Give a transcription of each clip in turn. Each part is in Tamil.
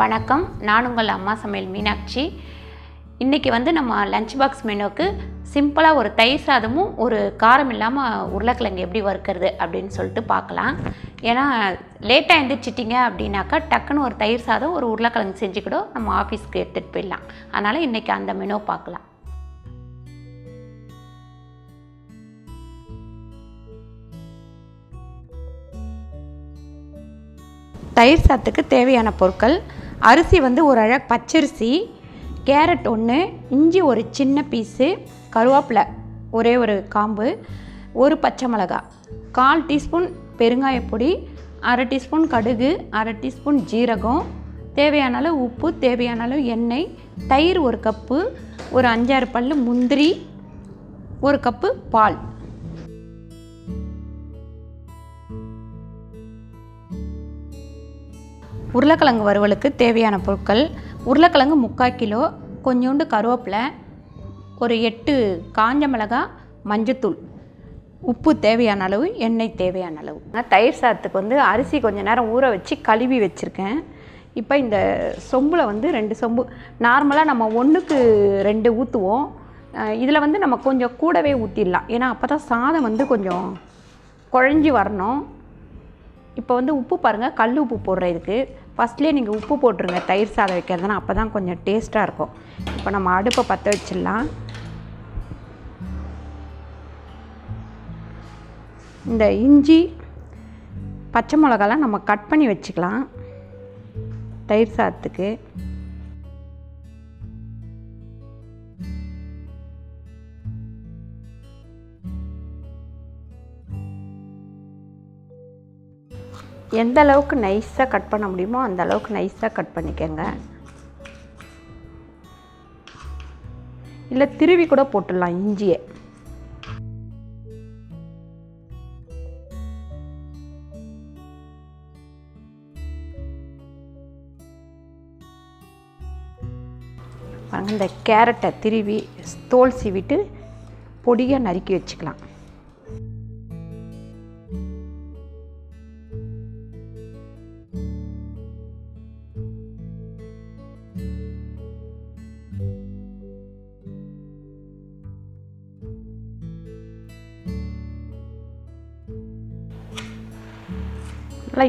வணக்கம், நான் உங்கள் அம்மா சமையல் மீனாட்சி. இன்றைக்கி நம்ம லஞ்ச் பாக்ஸ் மெனுவுக்கு சிம்பிளாக ஒரு தயிர் சாதமும் ஒரு காரம் இல்லாமல் உருளைக்கிழங்கு எப்படி வறுக்கிறது அப்படின்னு சொல்லிட்டு பார்க்கலாம். ஏன்னா லேட்டாக எழுந்திரிச்சிட்டிங்க அப்படின்னாக்கா டக்குன்னு ஒரு தயிர் சாதம் ஒரு உருளைக்கிழங்கு செஞ்சு கூட நம்ம ஆஃபீஸ்க்கு எடுத்துகிட்டு போயிடலாம். அதனால் இன்றைக்கி அந்த மெனுவை பார்க்கலாம். தயிர் சாதத்துக்கு தேவையான பொருட்கள்: அரிசி ஒரு அழகு பச்சரிசி, கேரட் 1, இஞ்சி ஒரு சின்ன பீஸு, கருவேப்பிலை ஒரே ஒரு காம்பு, ஒரு பச்சை மிளகாய், 1/4 டீஸ்பூன் பெருங்காயப்பொடி, 1/2 டீஸ்பூன் கடுகு, 1/2 டீஸ்பூன் ஜீரகம், தேவையான அளவு உப்பு, தேவையான அளவு எண்ணெய், தயிர் 1 கப்பு, ஒரு 5-6 பல்லு முந்திரி, 1 கப்பு பால். உருளைக்கிழங்கு வறுவலுக்கு தேவையான பொருட்கள்: உருளைக்கிழங்கு 3/4 கிலோ, கொஞ்சோண்டு கருவேப்பிலை, ஒரு 8 காஞ்ச மிளகாய், மஞ்சத்தூள், உப்பு தேவையான அளவு, எண்ணெய் தேவையான அளவு. நான் தயிர் சாதத்துக்கு அரிசி கொஞ்சம் நேரம் ஊற வச்சு கழுவி வச்சுருக்கேன். இப்போ இந்த சொம்பில் 2 சொம்பு, நார்மலாக நம்ம 1க்கு 2 ஊற்றுவோம். இதில் நம்ம கொஞ்சம் கூடவே ஊற்றிடலாம். ஏன்னா அப்போ தான் சாதம் கொஞ்சம் குழஞ்சி வரணும். இப்போ உப்பு பாருங்கள், கல் உப்பு போடுற இதுக்கு ஃபஸ்ட்லேயே நீங்கள் உப்பு போட்டுருங்க. தயிர் சாதம் வைக்கிறதுனா அப்போ தான் கொஞ்சம் டேஸ்ட்டாக இருக்கும். இப்போ நம்ம அடுப்பை பற்ற வச்சிடலாம். இந்த இஞ்சி பச்சை மிளகாலாம் நம்ம கட் பண்ணி வச்சுக்கலாம் தயிர் சாதத்துக்கு. எந்த அளவுக்கு நைஸாக கட் பண்ண முடியுமோ அந்த அளவுக்கு நைஸாக கட் பண்ணிக்கோங்க. இல்லை திருவி கூட போட்டுடலாம் இஞ்சியை. இந்த கேரட்டை திருவி தோல் சீவிட்டு பொடியாக நறுக்கி வச்சுக்கலாம்.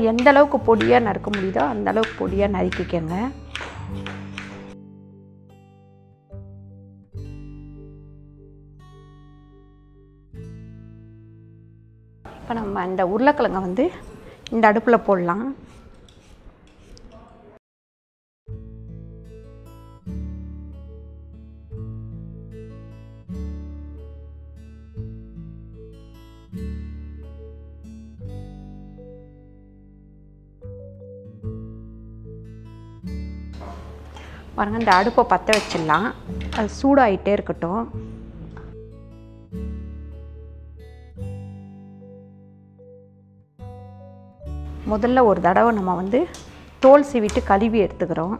எந்த அளவுக்கு பொடியாக நறுக்க முடியுதோ அந்த அளவுக்கு பொடியாக நறுக்கிக்கங்க. இப்போ நம்ம இந்த உருளைக்கிழங்கை இந்த அடுப்பில் போடலாம். பாருங்கள், இந்த அடுப்பை பற்ற வச்சிடலாம். அது சூடாகிட்டே இருக்கட்டும். முதல்ல ஒரு தடவை நம்ம தோல் சீவிட்டு கழுவி எடுத்துக்கிறோம்.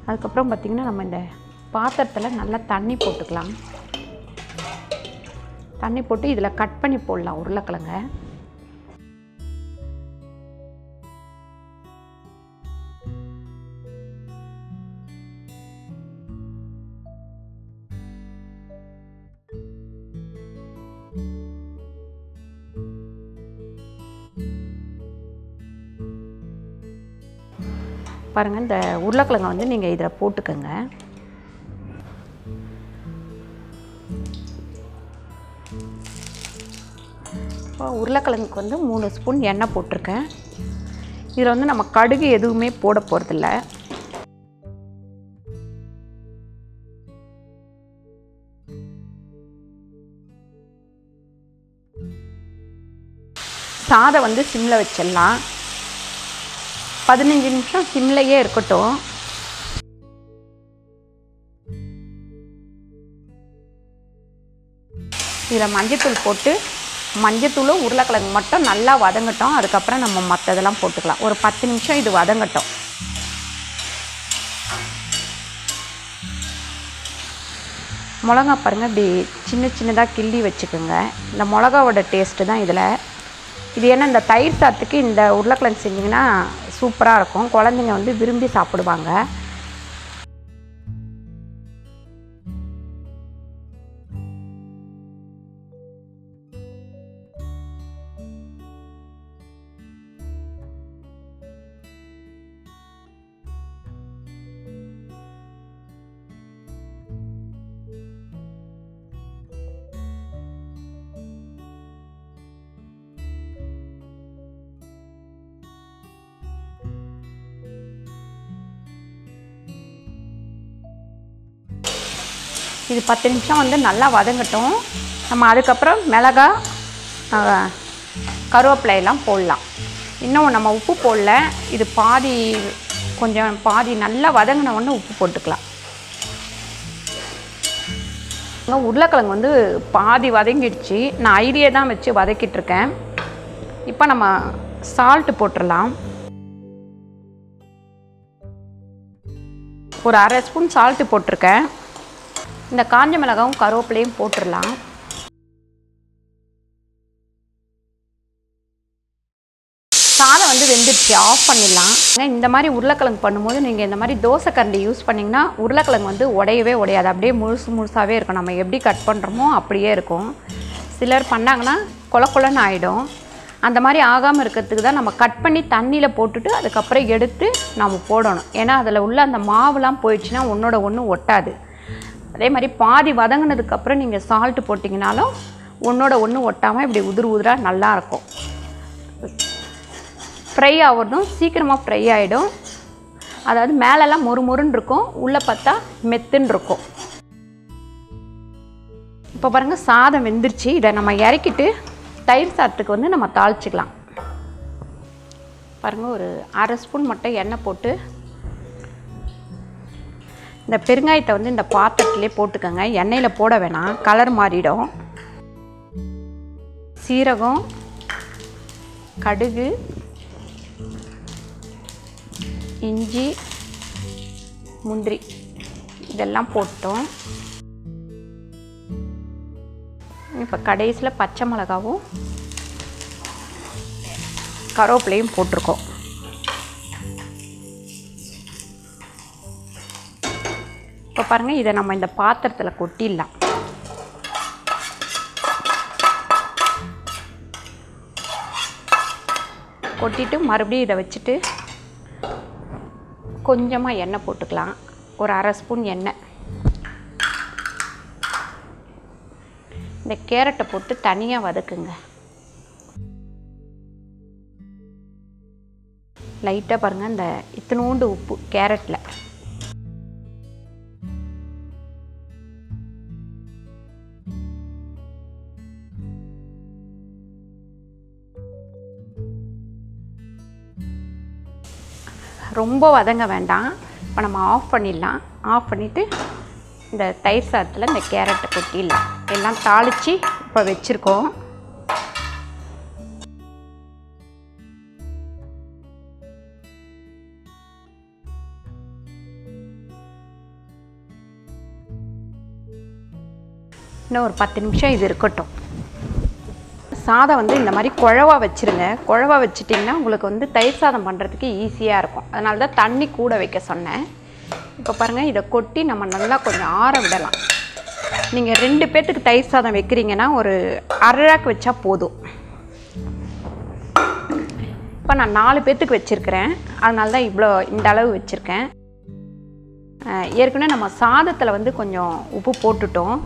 அதுக்கப்புறம் பார்த்திங்கன்னா நம்ம இந்த பாத்திரத்தில் நல்லா தண்ணி போட்டுக்கலாம். தண்ணி போட்டு இதில் கட் பண்ணி போடலாம் உருளைக்கிழங்க. பாருங்கள், இந்த உருளைக்கிழங்கை நீங்கள் இதில் போட்டுக்கோங்க. இப்போ உருளைக்கிழங்குக்கு 3 ஸ்பூன் எண்ணெய் போட்டிருக்கேன். இதில் நம்ம கடுகு எதுவுமே போட போகிறதில்ல. சாதம் சிம்மில் வச்சிடலாம். 15 நிமிஷம் சிம்லையே இருக்கட்டும். இதில் மஞ்சத்தூள் போட்டு, மஞ்சத்தூளும் உருளைக்கிழங்கு மட்டும் நல்லா வதங்கட்டும். அதுக்கப்புறம் நம்ம மற்றதெல்லாம் போட்டுக்கலாம். ஒரு 10 நிமிஷம் இது வதங்கட்டும். மிளகா பாருங்கள், இப்படி சின்ன சின்னதாக கிள்ளி வச்சுக்கோங்க. இந்த மிளகாவோட டேஸ்ட்டு தான் இதில். இது ஏன்னா இந்த தயிர் சாதத்துக்கு இந்த உருளைக்கிழங்கு செஞ்சிங்கன்னா சூப்பராக இருக்கும். குழந்தைங்க வந்து விரும்பி சாப்பிடுவாங்க. இது 10 நிமிஷம் வந்து நல்லா வதங்கட்டும். நம்ம அதுக்கப்புறம் மிளகாய் கருவேப்பிலையெல்லாம் போடலாம். இன்னும் நம்ம உப்பு போடல. இது பாதி நல்லா வதங்கின உடனே உப்பு போட்டுக்கலாம். உருளைக்கிழங்கு வந்து பாதி வதங்கிடுச்சு. நான் ஐடியா தான் வச்சு வதக்கிட்டுருக்கேன். இப்போ நம்ம சால்ட்டு போட்டுடலாம். ஒரு 1/2 ஸ்பூன் சால்ட்டு போட்டிருக்கேன். இந்த காஞ்ச மிளகாவும் கருவேப்பிலையும் போட்டுடலாம். சாதம் வந்து வெந்துடுச்சு, ஆஃப் பண்ணிடலாம். இந்த மாதிரி உருளைக்கிழங்கு பண்ணும்போது நீங்கள் இந்த மாதிரி தோசை கரண்டி யூஸ் பண்ணிங்கன்னா உருளைக்கிழங்கு வந்து உடையவே உடையாது. அப்படியே முழுசாகவே இருக்கும். நம்ம எப்படி கட் பண்ணுறோமோ அப்படியே இருக்கும். சிலர் பண்ணாங்கன்னா கொலன்னு ஆகிடும். அந்த மாதிரி ஆகாமல் இருக்கிறதுக்கு தான் நம்ம கட் பண்ணி தண்ணியில் போட்டுட்டு அதுக்கப்புறம் எடுத்து நம்ம போடணும். ஏன்னா அதில் உள்ள அந்த மாவுலாம் போயிடுச்சுன்னா ஒன்றோட ஒன்று ஒட்டாது. அதே மாதிரி பாதி வதங்கினதுக்கப்புறம் நீங்கள் சால்ட்டு போட்டிங்கனாலும் ஒன்றோட ஒன்று ஒட்டாமல் இப்படி உதிராக நல்லாயிருக்கும். ஃப்ரை ஆகணும், சீக்கிரமாக ஃப்ரை ஆகிடும். அதாவது மேலெல்லாம் மொறுன்னு இருக்கும், உள்ளே பார்த்தா மெத்துன்னு இருக்கும். இப்போ பாருங்கள் சாதம் வெந்துருச்சு. இதை நம்ம இறக்கிட்டு தயிர் சாதத்துக்கு வந்து நம்ம தாளிச்சிக்கலாம். பாருங்கள் ஒரு 1/2 ஸ்பூன் மட்டும் எண்ணெய் போட்டு இந்த பெருங்காயத்தை வந்து இந்த பாத்திரத்திலே போட்டுக்கோங்க. எண்ணெயில் போட வேணாம், கலர் மாறிடும். சீரகம், கடுகு, இஞ்சி, முந்திரி இதெல்லாம் போட்டோம். இப்போ கடைசியில் பச்சை மிளகாவும் கருவேப்பிலையும் போட்டிருக்கோம். இப்போ பாருங்கள், இதை நம்ம இந்த பாத்திரத்தில் கொட்டிடலாம். கொட்டிட்டு மறுபடியும் இதை வச்சுட்டு கொஞ்சமாக எண்ணெய் போட்டுக்கலாம். ஒரு 1/2 ஸ்பூன் எண்ணெய். இந்த கேரட்டை போட்டு தனியாக வதக்குங்க. லைட்டாக பாருங்கள், இந்த இத்தினூண்டு உப்பு கேரட்டில். ரொம்ப வதங்க வேண்டாம். இப்போ நம்ம ஆஃப் பண்ணிடலாம். ஆஃப் பண்ணிவிட்டு இந்த தயிர் சாதத்தில் இந்த கேரட்டை கொட்டிடலாம். எல்லாம் தாளித்து இப்போ வச்சுருக்கோம். இன்னும் ஒரு 10 நிமிஷம் இது இருக்கட்டும். சாதம் வந்து இந்த மாதிரி குழவா வச்சுருங்க. குழவா வச்சுட்டிங்கன்னா உங்களுக்கு வந்து தயிர் சாதம் பண்ணுறதுக்கு ஈஸியாக இருக்கும். அதனால தான் தண்ணி கூட வைக்க சொன்னேன். இப்போ பாருங்கள், இதை கொட்டி நம்ம நல்லா கொஞ்சம் ஆற விடலாம். நீங்கள் 2 பேர்த்துக்கு தயிர் சாதம் வைக்கிறீங்கன்னா ஒரு 1/2 ரேக் வச்சா போதும். இப்போ நான் 4 பேர்த்துக்கு வச்சுருக்கிறேன். அதனால தான் இந்த அளவு வச்சுருக்கேன். ஏற்கனவே நம்ம சாதத்தில் வந்து கொஞ்சம் உப்பு போட்டுட்டோம்.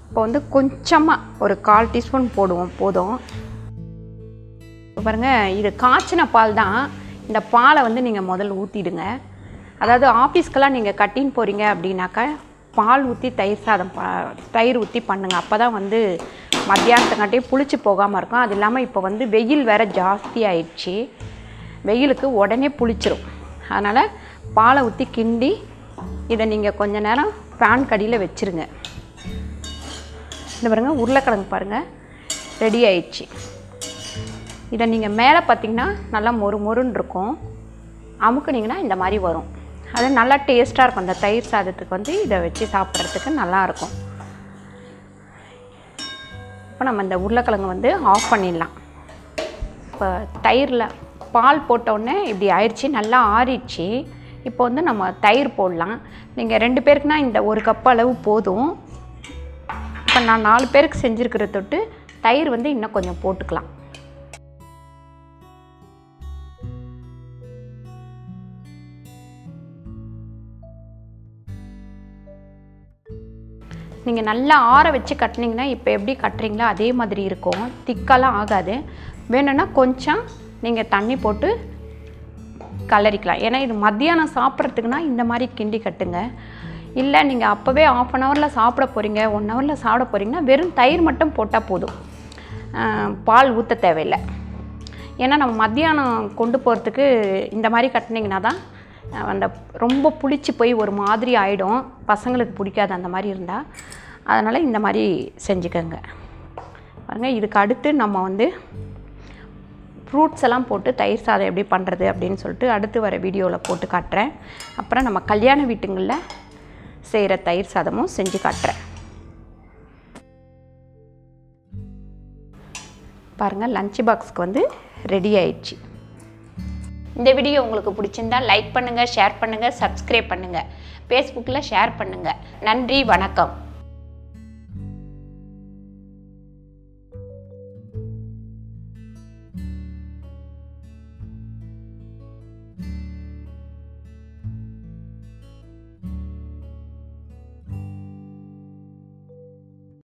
இப்போ வந்து கொஞ்சமாக ஒரு 1/4 டீஸ்பூன் போடுவோம், போதும். இப்போ பாருங்கள், இது காய்ச்சின பால் தான். இந்த பாலை வந்து நீங்கள் முதல்ல ஊற்றிடுங்க. அதாவது ஆஃபீஸ்க்கெல்லாம் நீங்கள் கட்டின்னு போகிறீங்க அப்படின்னாக்கா பால் ஊற்றி தயிர் ஊற்றி பண்ணுங்கள். அப்போ தான் வந்து மத்தியானத்துக்காட்டி புளிச்சு போகாமல் இருக்கும். அது இல்லாமல் இப்போ வந்து வெயில் வேறு ஜாஸ்தி ஆயிடுச்சு. வெயிலுக்கு உடனே புளிச்சிரும். அதனால் பாலை ஊற்றி கிண்டி இதை நீங்கள் கொஞ்ச நேரம் ஃபேன் கடியில் வச்சுருங்க. இந்த பாருங்கள், உருளைக்கிழங்கு பாருங்கள் ரெடி ஆயிடுச்சு. இதை நீங்கள் மேலே பார்த்திங்கன்னா நல்லா மொறுன்னு இருக்கும். அமுக்குனிங்கன்னா இந்த மாதிரி வரும். அது நல்லா டேஸ்ட்டாக இருக்கும். அந்த தயிர் சாதத்துக்கு வந்து இதை வச்சு சாப்பிட்றதுக்கு நல்லாயிருக்கும். இப்போ நம்ம இந்த உருளைக்கிழங்கு வந்து ஆஃப் பண்ணிடலாம். இப்போ தயிரில் பால் போட்டோடனே இப்படி ஆயிடுச்சு, நல்லா ஆறிடுச்சு. இப்போ வந்து நம்ம தயிர் போடலாம். நீங்கள் 2 பேருக்குனா இந்த 1 கப் அளவு போதும். இப்போ நான் 4 பேருக்கு செஞ்சுருக்கிற தொட்டு தயிர் வந்து இன்னும் கொஞ்சம் போட்டுக்கலாம். நீங்கள் நல்லா ஆற வச்சு கட்டினீங்கன்னா இப்போ எப்படி கட்டுறீங்களோ அதே மாதிரி இருக்கும், திக்காலாம் ஆகாது. வேணும்னா கொஞ்சம் நீங்கள் தண்ணி போட்டு கலரிக்கலாம். ஏன்னா இது மத்தியானம் சாப்பிட்றதுக்குனா இந்த மாதிரி கிண்டி கட்டுங்க. இல்லை நீங்கள் அப்போவே 1/2 ஹவரில் சாப்பிட போகிறீங்க, 1 ஹவரில் சாப்பிட போகிறீங்கன்னா வெறும் தயிர் மட்டும் போட்டால் போதும், பால் ஊற்ற தேவையில்லை. ஏன்னா நம்ம மத்தியானம் கொண்டு போகிறதுக்கு இந்த மாதிரி கட்டினீங்கன்னா தான் அந்த ரொம்ப புளிச்சு போய் ஒரு மாதிரி ஆகிடும், பசங்களுக்கு பிடிக்காது அந்த மாதிரி இருந்தால். அதனால் இந்த மாதிரி செஞ்சுக்கோங்க. பாருங்கள், இதுக்கு அடுத்து நம்ம வந்து ஃப்ரூட்ஸ் எல்லாம் போட்டு தயிர் சாதம் எப்படி பண்ணுறது அப்படின்னு சொல்லிட்டு அடுத்து வர வீடியோவில் போட்டு காட்டுறேன். அப்புறம் நம்ம கல்யாண வீட்டுங்களில் செய்கிற தயிர் சாதமும் செஞ்சு காட்டுறேன். பாருங்கள், லஞ்ச் பாக்ஸ்க்கு வந்து ரெடி ஆயிடுச்சு. இந்த வீடியோ உங்களுக்கு பிடிச்சிருந்தா லைக் பண்ணுங்கள், ஷேர் பண்ணுங்கள், சப்ஸ்கிரைப் பண்ணுங்கள், ஃபேஸ்புக்கில் ஷேர் பண்ணுங்கள். நன்றி, வணக்கம்.